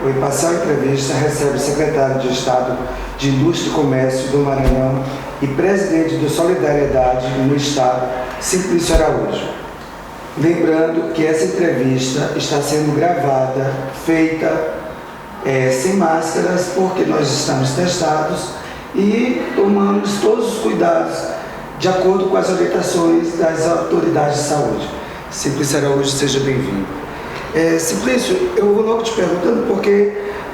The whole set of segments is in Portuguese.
O Imparcial Entrevista recebe o secretário de Estado de Indústria e Comércio do Maranhão e presidente do Solidariedade no Estado, Simplício Araújo. Lembrando que essa entrevista está sendo gravada, feita sem máscaras, porque nós estamos testados e tomamos todos os cuidados de acordo com as orientações das autoridades de saúde. Simplício Araújo, seja bem-vindo. Simplício, eu vou logo te perguntando, porque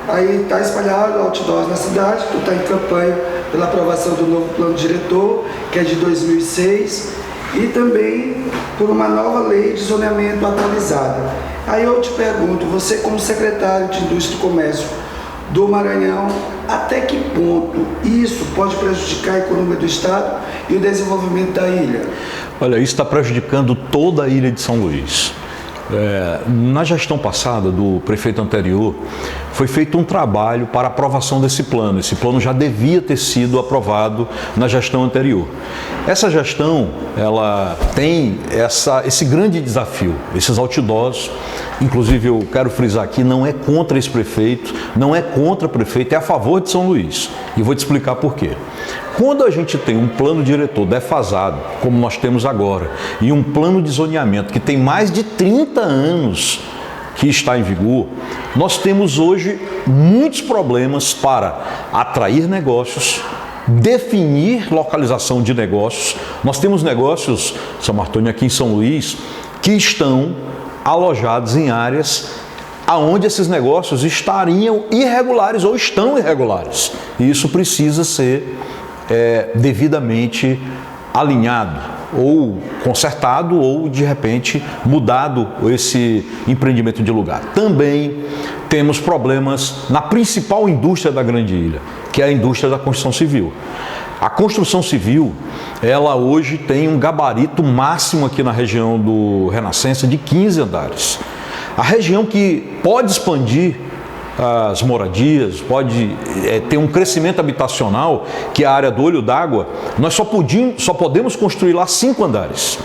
aí está espalhado outdoors na cidade, tu está em campanha pela aprovação do novo plano diretor, que é de 2006, e também por uma nova lei de zoneamento atualizada. Aí eu te pergunto, você como secretário de Indústria e Comércio do Maranhão, até que ponto isso pode prejudicar a economia do Estado e o desenvolvimento da ilha? Olha, isso está prejudicando toda a ilha de São Luís. Na gestão passada do prefeito anterior, foi feito um trabalho para aprovação desse plano. Esse plano já devia ter sido aprovado na gestão anterior. Essa gestão, ela tem esse grande desafio, esses outdoors. Inclusive, eu quero frisar aqui, não é contra esse prefeito, não é contra o prefeito, é a favor de São Luís. E vou te explicar por quê. Quando a gente tem um plano diretor defasado, como nós temos agora, e um plano de zoneamento que tem mais de 30 anos que está em vigor, nós temos hoje muitos problemas para atrair negócios, definir localização de negócios. Nós temos negócios, São Martônio, aqui em São Luís, que estão alojados em áreas aonde esses negócios estariam irregulares ou estão irregulares. E isso precisa ser devidamente alinhado, ou consertado, ou de repente mudado esse empreendimento de lugar. Também temos problemas na principal indústria da Grande Ilha, que é a indústria da construção civil. A construção civil, ela hoje tem um gabarito máximo aqui na região do Renascença de 15 andares. A região que pode expandir as moradias, pode ter um crescimento habitacional, que é a área do Olho d'Água, nós só podemos construir lá 5 andares.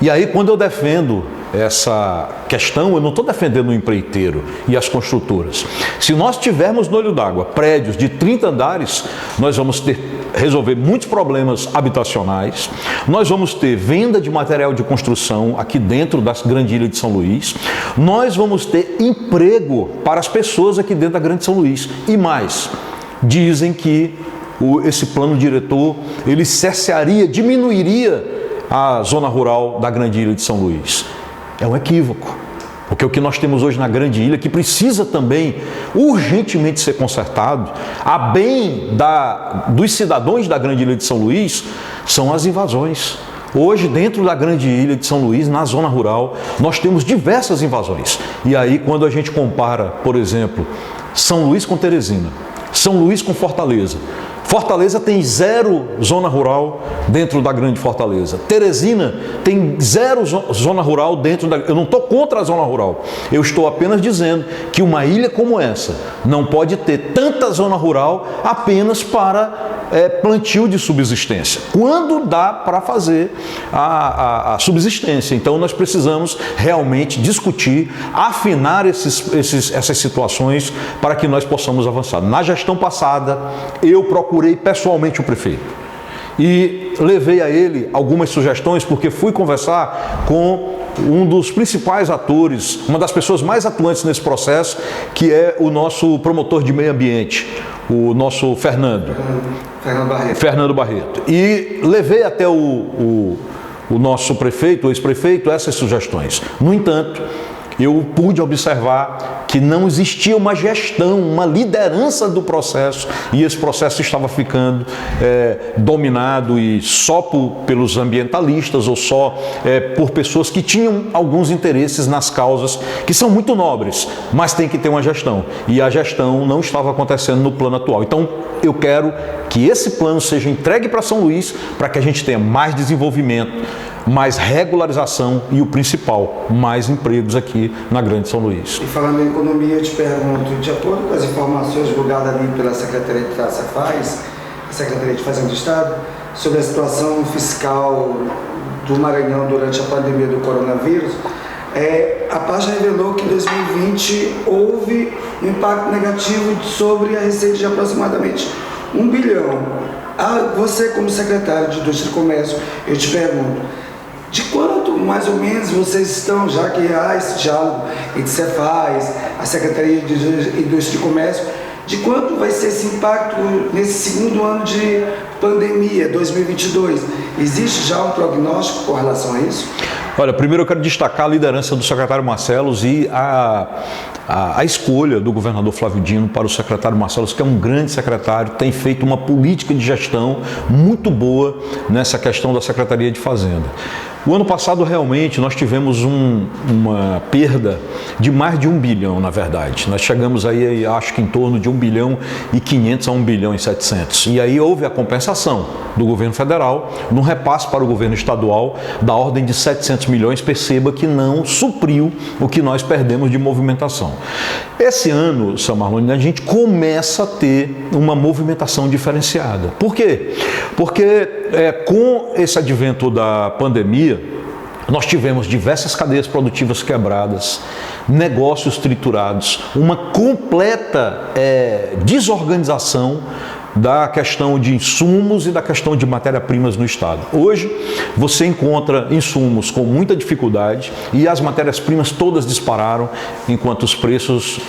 E aí, quando eu defendo essa questão, eu não estou defendendo o empreiteiro e as construtoras. Se nós tivermos no Olho d'Água prédios de 30 andares, nós vamos resolver muitos problemas habitacionais, nós vamos ter venda de material de construção aqui dentro da Grande Ilha de São Luís, nós vamos ter emprego para as pessoas aqui dentro da Grande São Luís. E mais, dizem que esse plano diretor, ele cessaria, diminuiria a zona rural da Grande Ilha de São Luís. É um equívoco, porque o que nós temos hoje na Grande Ilha, que precisa também urgentemente ser consertado, a bem dos cidadãos da Grande Ilha de São Luís, são as invasões. Hoje, dentro da Grande Ilha de São Luís, na zona rural, nós temos diversas invasões. E aí, quando a gente compara, por exemplo, São Luís com Teresina, São Luís com Fortaleza, Fortaleza tem 0 zona rural dentro da Grande Fortaleza. Teresina tem 0 zona rural dentro da... Eu não estou contra a zona rural. Eu estou apenas dizendo que uma ilha como essa não pode ter tanta zona rural apenas para plantio de subsistência, quando dá para fazer a subsistência. Então nós precisamos realmente discutir, afinar essas situações para que nós possamos avançar. Na gestão passada, eu procurei pessoalmente o prefeito e levei a ele algumas sugestões, porque fui conversar com um dos principais atores, uma das pessoas mais atuantes nesse processo, que é o nosso promotor de meio ambiente, o nosso Fernando Barreto. E levei até o nosso prefeito, o ex-prefeito, essas sugestões. No entanto, eu pude observar que não existia uma gestão, uma liderança do processo, e esse processo estava ficando dominado e só pelos ambientalistas ou só por pessoas que tinham alguns interesses nas causas que são muito nobres, mas tem que ter uma gestão, e a gestão não estava acontecendo no plano atual. Então eu quero que esse plano seja entregue para São Luís, para que a gente tenha mais desenvolvimento, mais regularização e, o principal, mais empregos aqui na Grande São Luís. E falando em economia, eu te pergunto, de acordo com as informações divulgadas ali pela Secretaria de Faz, a Secretaria de Fazenda do Estado, sobre a situação fiscal do Maranhão durante a pandemia do coronavírus, A pasta revelou que em 2020 houve um impacto negativo sobre a receita de aproximadamente 1 bilhão. Você, como secretário de Indústria e Comércio, eu te pergunto, de quanto mais ou menos vocês estão, já que há esse diálogo entre Cefaz, a Secretaria de Indústria e Comércio, de quanto vai ser esse impacto nesse segundo ano de pandemia, 2022? Existe já um prognóstico com relação a isso? Olha, primeiro eu quero destacar a liderança do secretário Marcelos e a escolha do governador Flávio Dino para o secretário Marcelos, que é um grande secretário, tem feito uma política de gestão muito boa nessa questão da Secretaria de Fazenda. O ano passado, realmente, nós tivemos uma perda de mais de 1 bilhão, na verdade. Nós chegamos aí, acho que em torno de 1 bilhão e 500 a 1 bilhão e 700. E aí houve a compensação do governo federal, num repasse para o governo estadual, da ordem de 700 milhões. Perceba que não supriu o que nós perdemos de movimentação. Esse ano, Samarlone, a gente começa a ter uma movimentação diferenciada. Por quê? Porque com esse advento da pandemia, nós tivemos diversas cadeias produtivas quebradas, negócios triturados, uma completa desorganização da questão de insumos e da questão de matéria-primas no estado. Hoje, você encontra insumos com muita dificuldade e as matérias-primas todas dispararam, enquanto os preços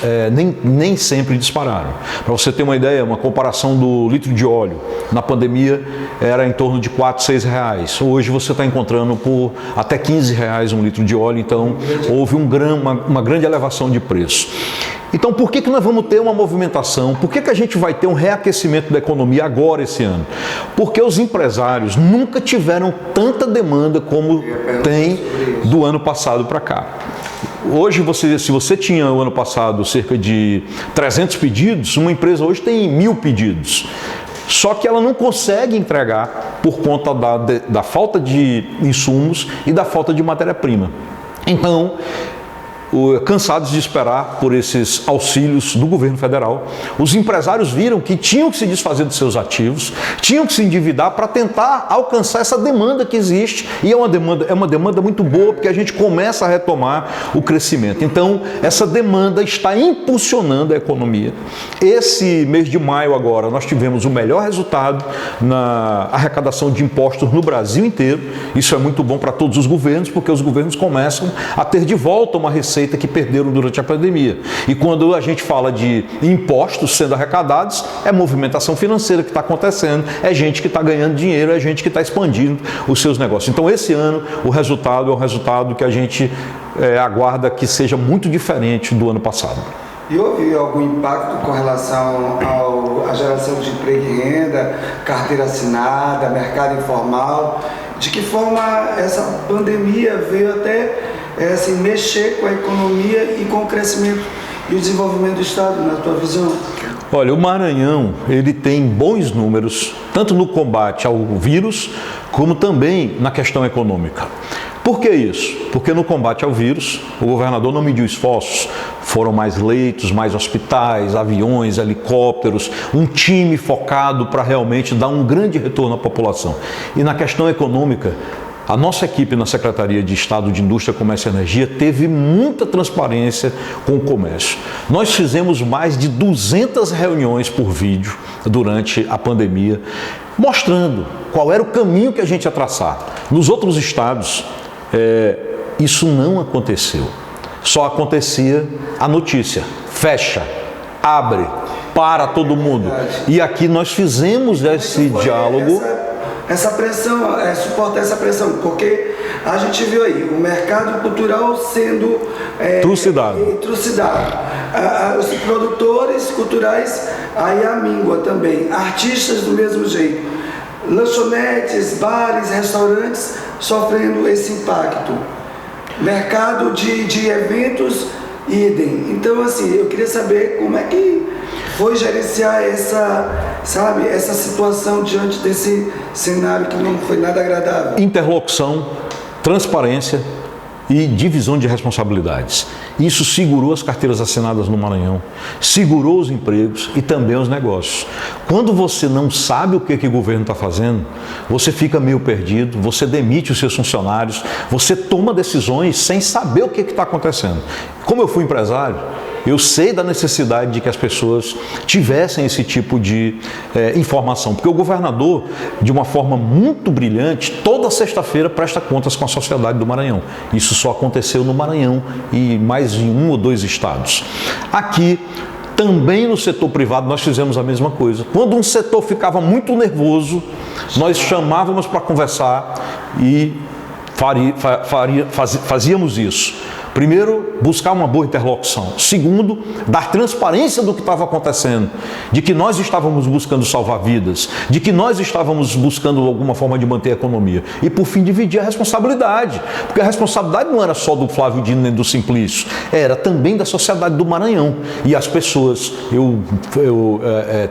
nem sempre dispararam. Para você ter uma ideia, uma comparação do litro de óleo na pandemia era em torno de R$ 4, R$ 6. Hoje você está encontrando por até R$ 15 um litro de óleo, então houve uma grande elevação de preço. Então, por que nós vamos ter uma movimentação? Por que a gente vai ter um reaquecimento da economia agora, esse ano? Porque os empresários nunca tiveram tanta demanda como tem do ano passado para cá. Hoje, se você tinha o ano passado cerca de 300 pedidos, uma empresa hoje tem 1.000 pedidos. Só que ela não consegue entregar por conta da falta de insumos e da falta de matéria-prima. Então, cansados de esperar por esses auxílios do governo federal, os empresários viram que tinham que se desfazer dos seus ativos, tinham que se endividar para tentar alcançar essa demanda que existe, e é uma demanda muito boa, porque a gente começa a retomar o crescimento. Então, essa demanda está impulsionando a economia. Esse mês de maio agora, nós tivemos o melhor resultado na arrecadação de impostos no Brasil inteiro. Isso é muito bom para todos os governos, porque os governos começam a ter de volta uma receita que perderam durante a pandemia. E quando a gente fala de impostos sendo arrecadados, é movimentação financeira que está acontecendo, é gente que está ganhando dinheiro, é gente que está expandindo os seus negócios. Então, esse ano, o resultado é um resultado que a gente aguarda que seja muito diferente do ano passado. E houve algum impacto com relação à geração de emprego e renda, carteira assinada, mercado informal? De que forma essa pandemia veio até mexer com a economia e com o crescimento e o desenvolvimento do Estado, na tua visão? Olha, o Maranhão, ele tem bons números, tanto no combate ao vírus, como também na questão econômica. Por que isso? Porque no combate ao vírus, o governador não mediu esforços, foram mais leitos, mais hospitais, aviões, helicópteros, um time focado para realmente dar um grande retorno à população. E na questão econômica, a nossa equipe na Secretaria de Estado de Indústria, Comércio e Energia teve muita transparência com o comércio. Nós fizemos mais de 200 reuniões por vídeo durante a pandemia, mostrando qual era o caminho que a gente ia traçar. Nos outros estados, isso não aconteceu. Só acontecia a notícia: fecha, abre, para todo mundo. E aqui nós fizemos esse diálogo. Essa pressão, suportar essa pressão, porque a gente viu aí o mercado cultural sendo trucidado. Os produtores culturais, aí a míngua também, artistas do mesmo jeito, lanchonetes, bares, restaurantes sofrendo esse impacto, mercado de eventos, idem. Então, assim, eu queria saber como é que foi gerenciar essa situação diante desse cenário que não foi nada agradável. Interlocução, transparência e divisão de responsabilidades. Isso segurou as carteiras assinadas no Maranhão, segurou os empregos e também os negócios. Quando você não sabe o que o governo está fazendo, você fica meio perdido, você demite os seus funcionários, você toma decisões sem saber o que está acontecendo. Como eu fui empresário, eu sei da necessidade de que as pessoas tivessem esse tipo de informação, porque o governador, de uma forma muito brilhante, toda sexta-feira presta contas com a sociedade do Maranhão. Isso só aconteceu no Maranhão e mais em 1 ou 2 estados. Aqui, também no setor privado, nós fizemos a mesma coisa. Quando um setor ficava muito nervoso, nós chamávamos para conversar e fazíamos isso. Primeiro, buscar uma boa interlocução. Segundo, dar transparência do que estava acontecendo, de que nós estávamos buscando salvar vidas, de que nós estávamos buscando alguma forma de manter a economia. E, por fim, dividir a responsabilidade, porque a responsabilidade não era só do Flávio Dino nem do Simplício, era também da sociedade do Maranhão. E as pessoas, eu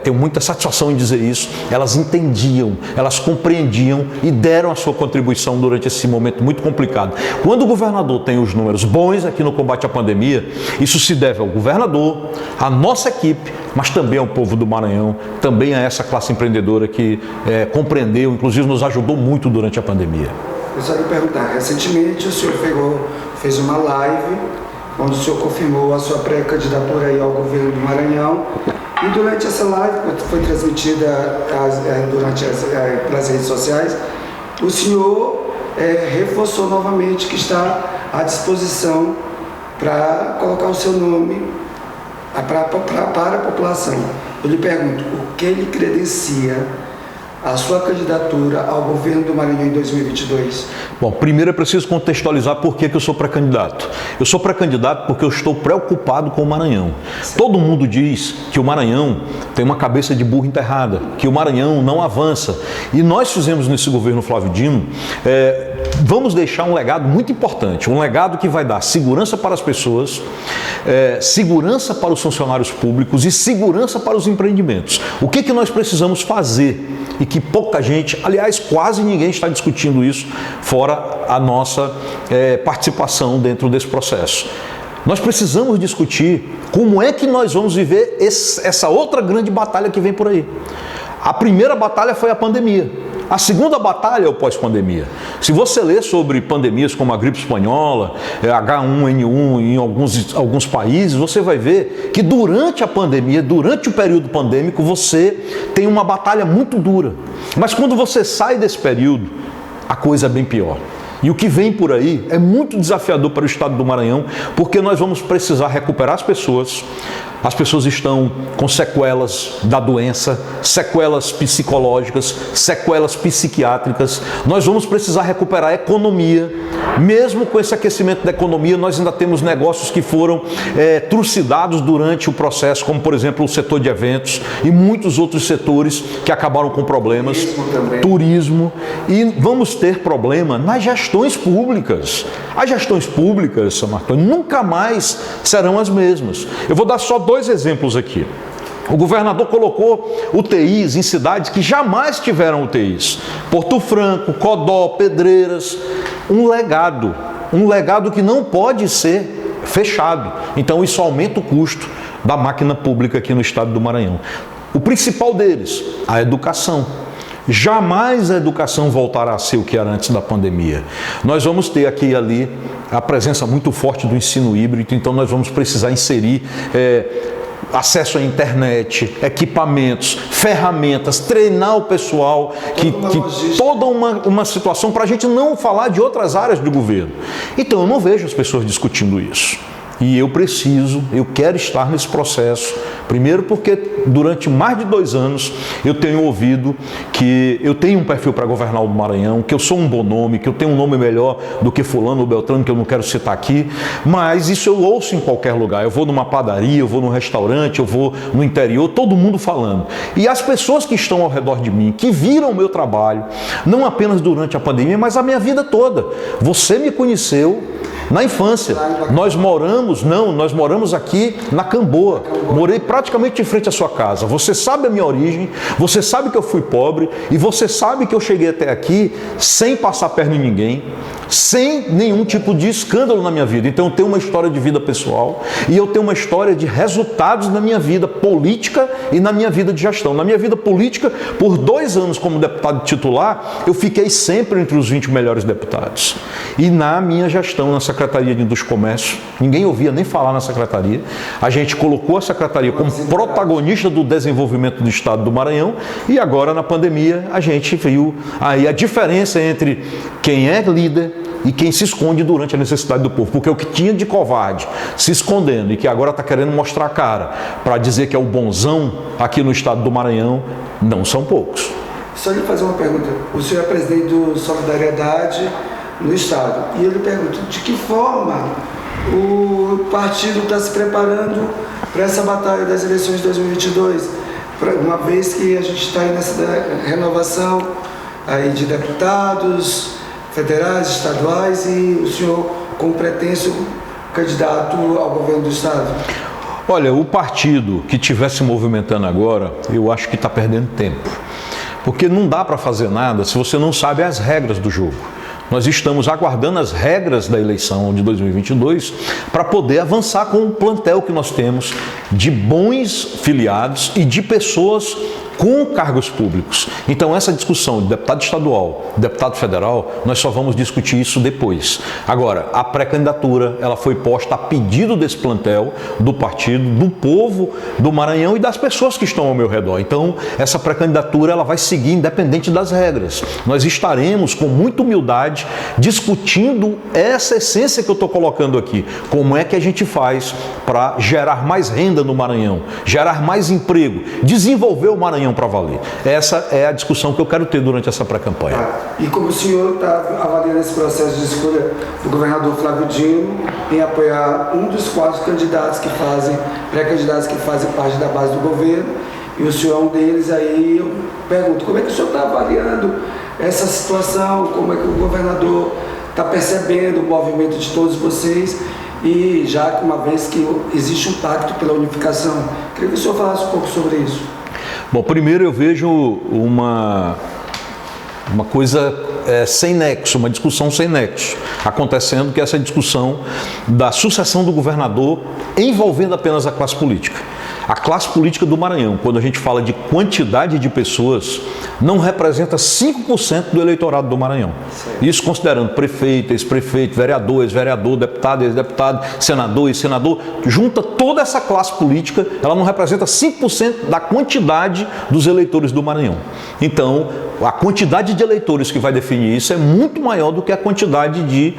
tenho muita satisfação em dizer isso, elas entendiam, elas compreendiam e deram a sua contribuição durante esse momento muito complicado. Quando o governador tem os números bons aqui no combate à pandemia, isso se deve ao governador, à nossa equipe, mas também ao povo do Maranhão, também a essa classe empreendedora que compreendeu, inclusive nos ajudou muito durante a pandemia. Eu só ia perguntar, recentemente o senhor fez uma live onde o senhor confirmou a sua pré-candidatura aí ao governo do Maranhão, e durante essa live, que foi transmitida pelas redes sociais, o senhor reforçou novamente que está à disposição para colocar o seu nome para a população. Eu lhe pergunto, o que lhe credencia a sua candidatura ao governo do Maranhão em 2022? Bom, primeiro é preciso contextualizar por que eu sou pré-candidato. Eu sou pré-candidato porque eu estou preocupado com o Maranhão. Todo mundo diz que o Maranhão tem uma cabeça de burro enterrada, que o Maranhão não avança. E nós fizemos nesse governo Flávio Dino, vamos deixar um legado muito importante, um legado que vai dar segurança para as pessoas, segurança para os funcionários públicos e segurança para os empreendimentos. O que nós precisamos fazer e que pouca gente, aliás, quase ninguém está discutindo isso, fora a nossa participação dentro desse processo. Nós precisamos discutir como é que nós vamos viver essa outra grande batalha que vem por aí. A primeira batalha foi a pandemia. A segunda batalha é o pós-pandemia. Se você ler sobre pandemias como a gripe espanhola, H1N1 em alguns países, você vai ver que durante a pandemia, durante o período pandêmico, você tem uma batalha muito dura. Mas quando você sai desse período, a coisa é bem pior. E o que vem por aí é muito desafiador para o estado do Maranhão, porque nós vamos precisar recuperar as pessoas. As pessoas estão com sequelas da doença, sequelas psicológicas, sequelas psiquiátricas. Nós vamos precisar recuperar a economia. Mesmo com esse aquecimento da economia, nós ainda temos negócios que foram trucidados durante o processo, como, por exemplo, o setor de eventos e muitos outros setores que acabaram com problemas. Turismo. E vamos ter problema nas gestões públicas. As gestões públicas, São Martoni, nunca mais serão as mesmas. Eu vou dar só 2 exemplos aqui. O governador colocou UTIs em cidades que jamais tiveram UTIs. Porto Franco, Codó, Pedreiras. Um legado que não pode ser fechado. Então isso aumenta o custo da máquina pública aqui no estado do Maranhão. O principal deles, a educação. Jamais a educação voltará a ser o que era antes da pandemia. Nós vamos ter aqui e ali a presença muito forte do ensino híbrido, então nós vamos precisar inserir acesso à internet, equipamentos, ferramentas, treinar o pessoal, toda uma situação para a gente não falar de outras áreas do governo. Então eu não vejo as pessoas discutindo isso. E eu quero estar nesse processo, primeiro porque durante mais de 2 anos eu tenho ouvido que eu tenho um perfil para governar o Maranhão, que eu sou um bom nome, que eu tenho um nome melhor do que fulano ou beltrano, que eu não quero citar aqui, mas isso eu ouço em qualquer lugar. Eu vou numa padaria, eu vou num restaurante, eu vou no interior, todo mundo falando. E as pessoas que estão ao redor de mim, que viram o meu trabalho, não apenas durante a pandemia, mas a minha vida toda. Você me conheceu Na infância. Nós moramos aqui na Camboa. Morei praticamente em frente à sua casa. Você sabe a minha origem, você sabe que eu fui pobre e você sabe que eu cheguei até aqui sem passar perna em ninguém, sem nenhum tipo de escândalo na minha vida. Então eu tenho uma história de vida pessoal e eu tenho uma história de resultados na minha vida política e na minha vida de gestão. Na minha vida política, por 2 anos como deputado titular, eu fiquei sempre entre os 20 melhores deputados. E na minha gestão, na Secretaria de Indústria e Comércio, ninguém ouvia nem falar na Secretaria. A gente colocou a Secretaria como protagonista do desenvolvimento do Estado do Maranhão e agora na pandemia a gente viu aí a diferença entre quem é líder e quem se esconde durante a necessidade do povo. Porque o que tinha de covarde se escondendo e que agora está querendo mostrar a cara para dizer que é o bonzão aqui no estado do Maranhão, não são poucos. Só lhe fazer uma pergunta. O senhor é presidente do Solidariedade no estado. E eu lhe pergunto, de que forma o partido está se preparando para essa batalha das eleições de 2022? Uma vez que a gente está aí nessa renovação aí de deputados federais, estaduais e o senhor como pretenso candidato ao governo do estado? Olha, o partido que estiver se movimentando agora, eu acho que está perdendo tempo. Porque não dá para fazer nada se você não sabe as regras do jogo. Nós estamos aguardando as regras da eleição de 2022 para poder avançar com o plantel que nós temos de bons filiados e de pessoas com cargos públicos. Então essa discussão de deputado estadual, deputado federal, nós só vamos discutir isso depois. Agora, a pré-candidatura, ela foi posta a pedido desse plantel, do partido, do povo do Maranhão e das pessoas que estão ao meu redor. Então, essa pré-candidatura, ela vai seguir independente das regras. Nós estaremos, com muita humildade, discutindo essa essência que eu estou colocando aqui. Como é que a gente faz para gerar mais renda no Maranhão, gerar mais emprego, desenvolver o Maranhão para valer. Essa é a discussão que eu quero ter durante essa pré-campanha. E como o senhor está avaliando esse processo de escolha do governador Flávio Dino em apoiar um dos 4 candidatos que fazem, pré-candidatos que fazem parte da base do governo, e o senhor é um deles, aí eu pergunto, como é que o senhor está avaliando essa situação, como é que o governador está percebendo o movimento de todos vocês, e já que uma vez que existe um pacto pela unificação, queria que o senhor falasse um pouco sobre isso. Bom, primeiro eu vejo uma coisa sem nexo, uma discussão sem nexo acontecendo, que é essa discussão da sucessão do governador envolvendo apenas a classe política. A classe política do Maranhão, quando a gente fala de quantidade de pessoas, não representa 5% do eleitorado do Maranhão. Isso considerando prefeito, ex-prefeito, vereador, ex-vereador, deputado, ex-deputado, senador, ex-senador, junta toda essa classe política, ela não representa 5% da quantidade dos eleitores do Maranhão. Então, a quantidade de eleitores que vai definir isso é muito maior do que a quantidade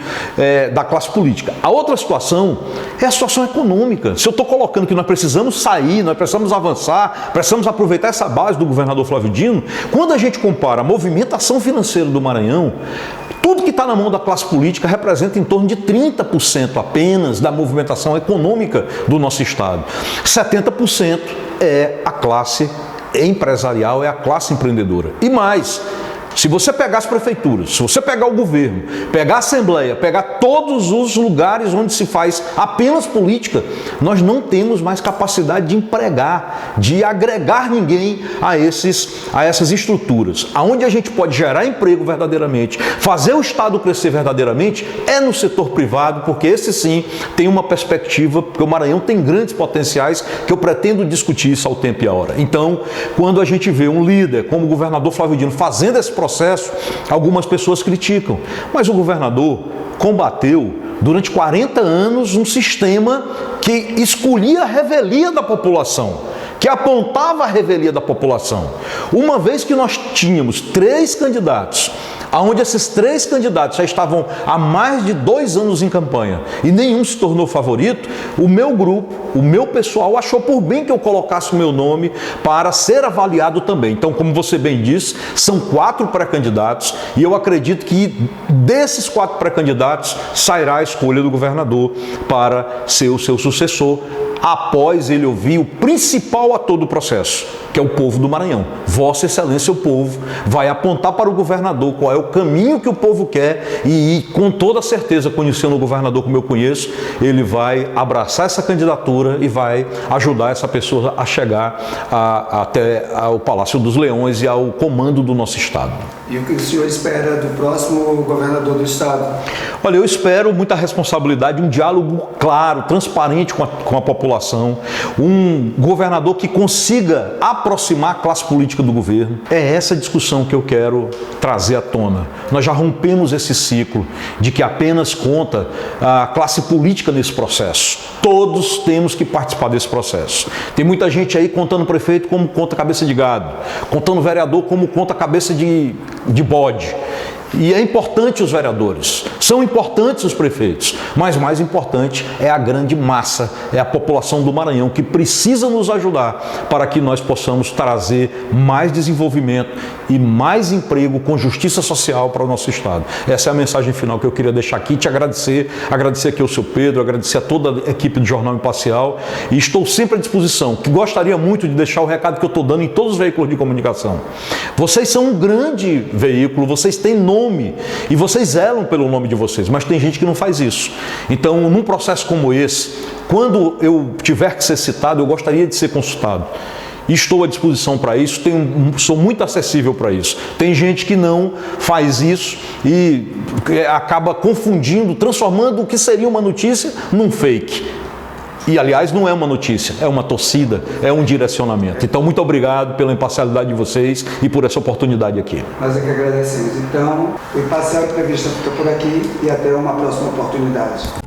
da classe política. A outra situação é a situação econômica. Se eu estou colocando que nós precisamos sair, nós precisamos avançar, precisamos aproveitar essa base do governador Flávio Dino, quando a gente compara a movimentação financeira do Maranhão, tudo que está na mão da classe política representa em torno de 30% apenas da movimentação econômica do nosso estado. 70% é a classe empresarial, é a classe empreendedora. E mais, se você pegar as prefeituras, se você pegar o governo, pegar a Assembleia, pegar todos os lugares onde se faz apenas política, nós não temos mais capacidade de empregar, de agregar ninguém a essas estruturas. Aonde a gente pode gerar emprego verdadeiramente, fazer o Estado crescer verdadeiramente, é no setor privado, porque esse sim tem uma perspectiva, porque o Maranhão tem grandes potenciais que eu pretendo discutir isso ao tempo e à hora. Então, quando a gente vê um líder como o governador Flávio Dino fazendo esse processo, algumas pessoas criticam, mas o governador combateu durante 40 anos um sistema que escolhia a revelia da população, que apontava a revelia da população. Uma vez que nós tínhamos 3 candidatos, onde esses 3 candidatos já estavam há mais de 2 anos em campanha e nenhum se tornou favorito, o meu grupo, o meu pessoal achou por bem que eu colocasse o meu nome para ser avaliado também. Então, como você bem disse, são 4 pré-candidatos e eu acredito que desses 4 pré-candidatos sairá a escolha do governador para ser o seu sucessor, após ele ouvir o principal principal ator do processo, que é o povo do Maranhão. Vossa Excelência, o povo, vai apontar para o governador qual é o caminho que o povo quer e com toda certeza, conhecendo o governador como eu conheço, ele vai abraçar essa candidatura e vai ajudar essa pessoa a chegar até ao Palácio dos Leões e ao comando do nosso Estado. E o que o senhor espera do próximo governador do Estado? Olha, eu espero muita responsabilidade, um diálogo claro, transparente com a população, um governador que consiga aproximar a classe política do governo. É essa discussão que eu quero trazer à tona. Nós já rompemos esse ciclo de que apenas conta a classe política nesse processo. Todos temos que participar desse processo. Tem muita gente aí contando prefeito como conta cabeça de gado, contando vereador como conta cabeça de bode. E é importante os vereadores, são importantes os prefeitos, mas mais importante é a grande massa, é a população do Maranhão que precisa nos ajudar para que nós possamos trazer mais desenvolvimento e mais emprego com justiça social para o nosso Estado. Essa é a mensagem final que eu queria deixar aqui, te agradecer aqui ao seu Pedro, agradecer a toda a equipe do Jornal Imparcial e estou sempre à disposição, que gostaria muito de deixar o recado que eu estou dando em todos os veículos de comunicação. Vocês são um grande veículo, vocês têm nome e vocês zelam pelo nome de vocês, mas tem gente que não faz isso. Então, num processo como esse, quando eu tiver que ser citado, eu gostaria de ser consultado. Estou à disposição para isso, sou muito acessível para isso. Tem gente que não faz isso e acaba confundindo, transformando o que seria uma notícia num fake. E, aliás, não é uma notícia, é uma torcida, é um direcionamento. Então, muito obrigado pela imparcialidade de vocês e por essa oportunidade aqui. Nós é que agradecemos. Então, o Imparcial Entrevista fica por aqui e até uma próxima oportunidade.